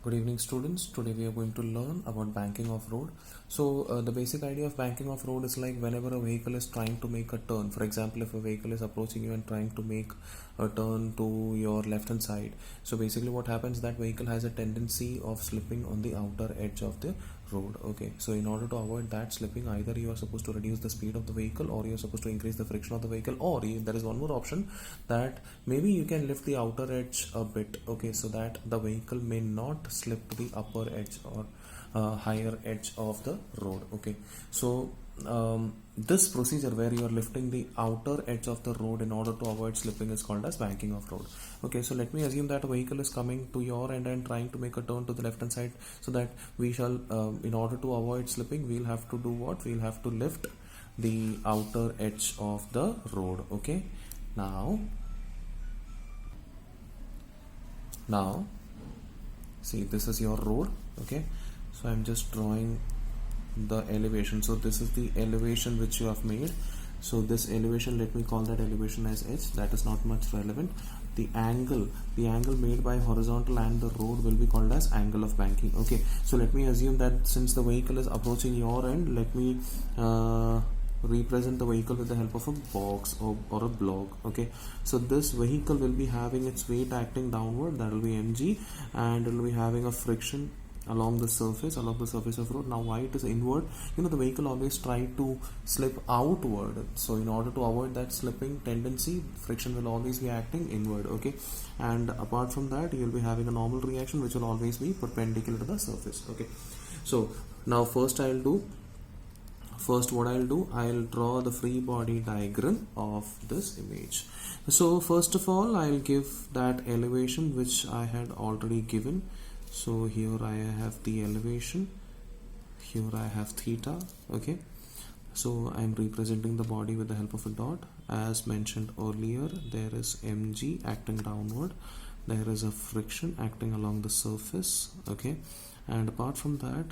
Good evening students. Today we are going to learn about banking off road. So the basic idea of banking off road is like whenever a vehicle is trying to make a turn. For example, if a vehicle is approaching you and trying to make a turn to your left hand side. So basically what happens, that vehicle has a tendency of slipping on the outer edge of the road. Okay, so in order to avoid that slipping, either you are supposed to reduce the speed of the vehicle, or you are supposed to increase the friction of the vehicle, or there is one more option that maybe you can lift the outer edge a bit, okay, so that the vehicle may not slip to the upper edge or higher edge of the road. Okay, so this procedure where you are lifting the outer edge of the road in order to avoid slipping is called as banking off road. Okay, so let me assume that a vehicle is coming to your end and trying to make a turn to the left hand side, so that we shall in order to avoid slipping, we'll have to do what? We'll have to lift the outer edge of the road. Okay, now see, this is your road. Okay, so I'm just drawing the elevation. So this is the elevation which you have made. So this elevation, let me call that elevation as h. That is not much relevant. The angle made by horizontal and the road will be called as angle of banking. Okay, so let me assume that since the vehicle is approaching your end, let me represent the vehicle with the help of a box or a block. Okay, so this vehicle will be having its weight acting downward, that will be mg, and it will be having a friction along the surface of road. Now why it is inward? The vehicle always try to slip outward, so in order to avoid that slipping tendency, friction will always be acting inward. Okay, and apart from that, you will be having a normal reaction which will always be perpendicular to the surface. Okay, so now first what I'll do, I'll draw the free body diagram of this image. So first of all, I'll give that elevation which I had already given. So here I have the elevation, here I have theta. Okay, so I'm representing the body with the help of a dot. As mentioned earlier, there is mg acting downward, there is a friction acting along the surface. Okay, and apart from that,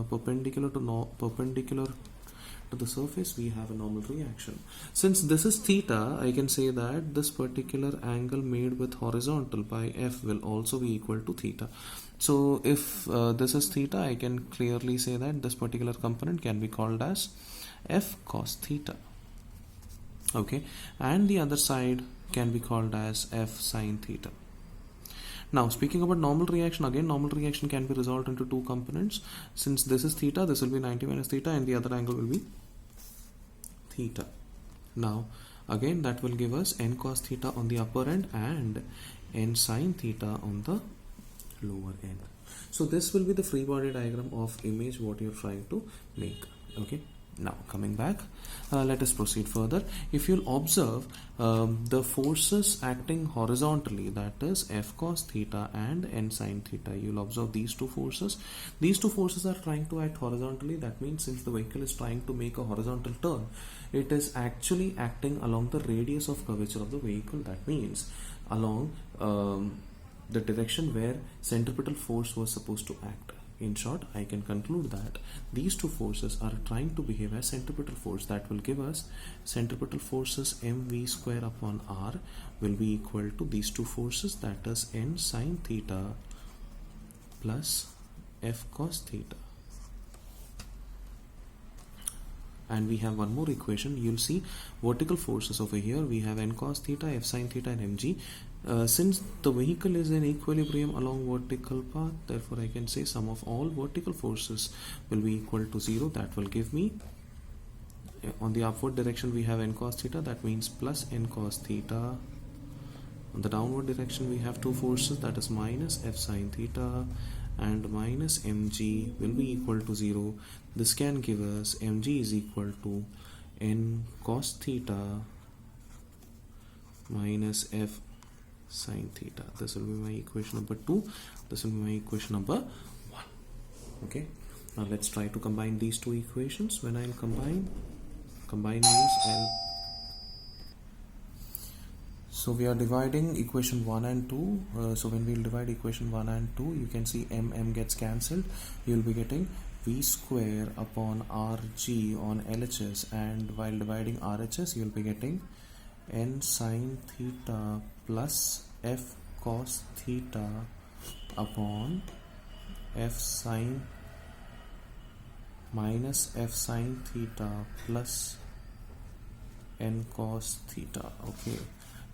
perpendicular to the surface, we have a normal reaction. Since this is theta, I can say that this particular angle made with horizontal by f will also be equal to theta. So if this is theta, I can clearly say that this particular component can be called as f cos theta. Okay, and the other side can be called as f sin theta. Now speaking about normal reaction, again normal reaction can be resolved into two components. Since this is theta, this will be 90 minus theta, and the other angle will be theta. Now again that will give us n cos theta on the upper end and n sin theta on the lower end. So this will be the free body diagram of image what you're trying to make. Okay, now coming back, let us proceed further. If you'll observe the forces acting horizontally, that is f cos theta and n sin theta, you'll observe these two forces. These two forces are trying to act horizontally. That means since the vehicle is trying to make a horizontal turn, it is actually acting along the radius of curvature of the vehicle. That means along the direction where centripetal force was supposed to act. In short, I can conclude that these two forces are trying to behave as centripetal force. That will give us centripetal forces mv square upon r will be equal to these two forces, that is n sin theta plus f cos theta. And we have one more equation. You'll see vertical forces over here. We have n cos theta, f sin theta, and mg. Since the vehicle is in equilibrium along vertical path, therefore I can say sum of all vertical forces will be equal to 0. That will give me, on the upward direction we have n cos theta, that means plus n cos theta. On the downward direction we have two forces, that is minus f sin theta and minus mg will be equal to 0. This can give us mg is equal to n cos theta minus f sin theta. This will be my equation number 2. This will be my equation number 1. Okay, now let's try to combine these two equations. When I'll combine means so we are dividing equation 1 and 2. So when we'll divide equation 1 and 2, you can see m gets cancelled. You'll be getting v square upon rg on LHS, and while dividing RHS, you'll be getting n sin theta plus f cos theta upon f sine minus f sine theta plus n cos theta. Okay,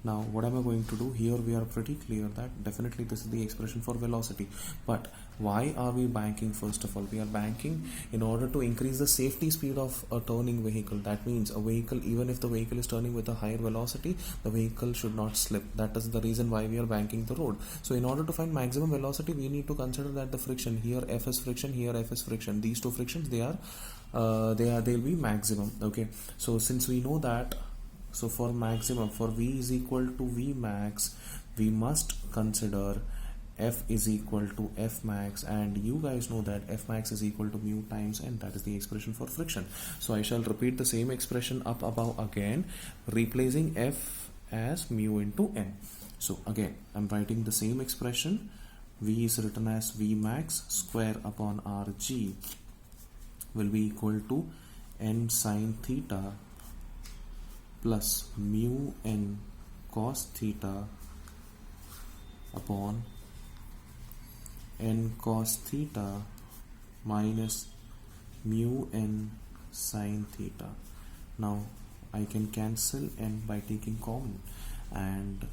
now what am I going to do here? We are pretty clear that definitely this is the expression for velocity, but why are we banking? First of all, we are banking in order to increase the safety speed of a turning vehicle. That means a vehicle, even if the vehicle is turning with a higher velocity, the vehicle should not slip. That is the reason why we are banking the road. So in order to find maximum velocity, we need to consider that the friction here, F is friction, here F is friction. These two frictions, they'll be maximum. Okay, so since we know that, so for maximum, for V is equal to V max, we must consider F is equal to F max, and you guys know that F max is equal to mu times n. That is the expression for friction. So I shall repeat the same expression up above again, replacing F as mu into n. So again, I'm writing the same expression. V is written as V max square upon Rg will be equal to n sine theta plus mu n cos theta upon n cos theta minus mu n sin theta. Now I can cancel n by taking common, and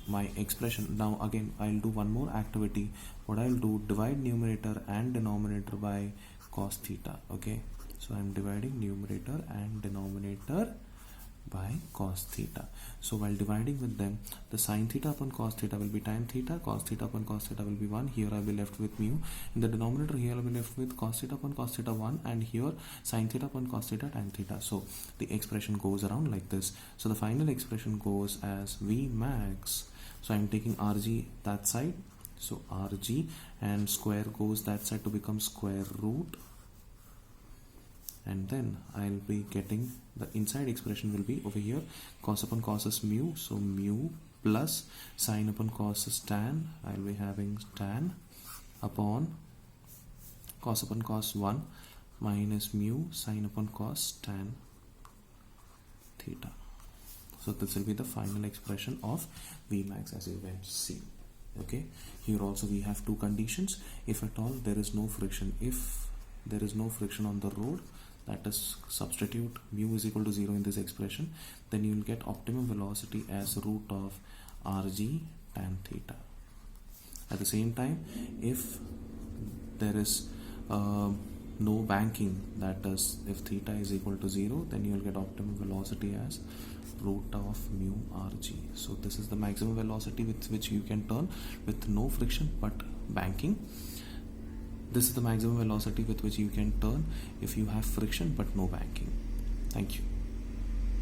my expression, now again I'll do one more activity. What I'll do, divide numerator and denominator by cos theta. Okay, so I'm dividing numerator and denominator by cos theta. So while dividing with them, the sin theta upon cos theta will be tan theta, cos theta upon cos theta will be 1. Here I will be left with mu. In the denominator, here I will be left with cos theta upon cos theta 1, and here sin theta upon cos theta tan theta. So the expression goes around like this. So the final expression goes as V max. So I'm taking Rg that side, so Rg, and square goes that side to become square root, and then I'll be getting the inside expression will be over here. Cos upon cos is mu, so mu plus sin upon cos is tan. I'll be having tan upon cos 1 minus mu sin upon cos tan theta. So this will be the final expression of V max, as you can see. Okay, here also we have two conditions. If at all there is no friction, if there is no friction on the road, that is, substitute mu is equal to 0 in this expression, then you will get optimum velocity as root of Rg tan theta. At the same time, if there is no banking, that is, if theta is equal to 0, then you will get optimum velocity as root of mu Rg. So this is the maximum velocity with which you can turn with no friction but banking. This is the maximum velocity with which you can turn if you have friction but no banking. Thank you.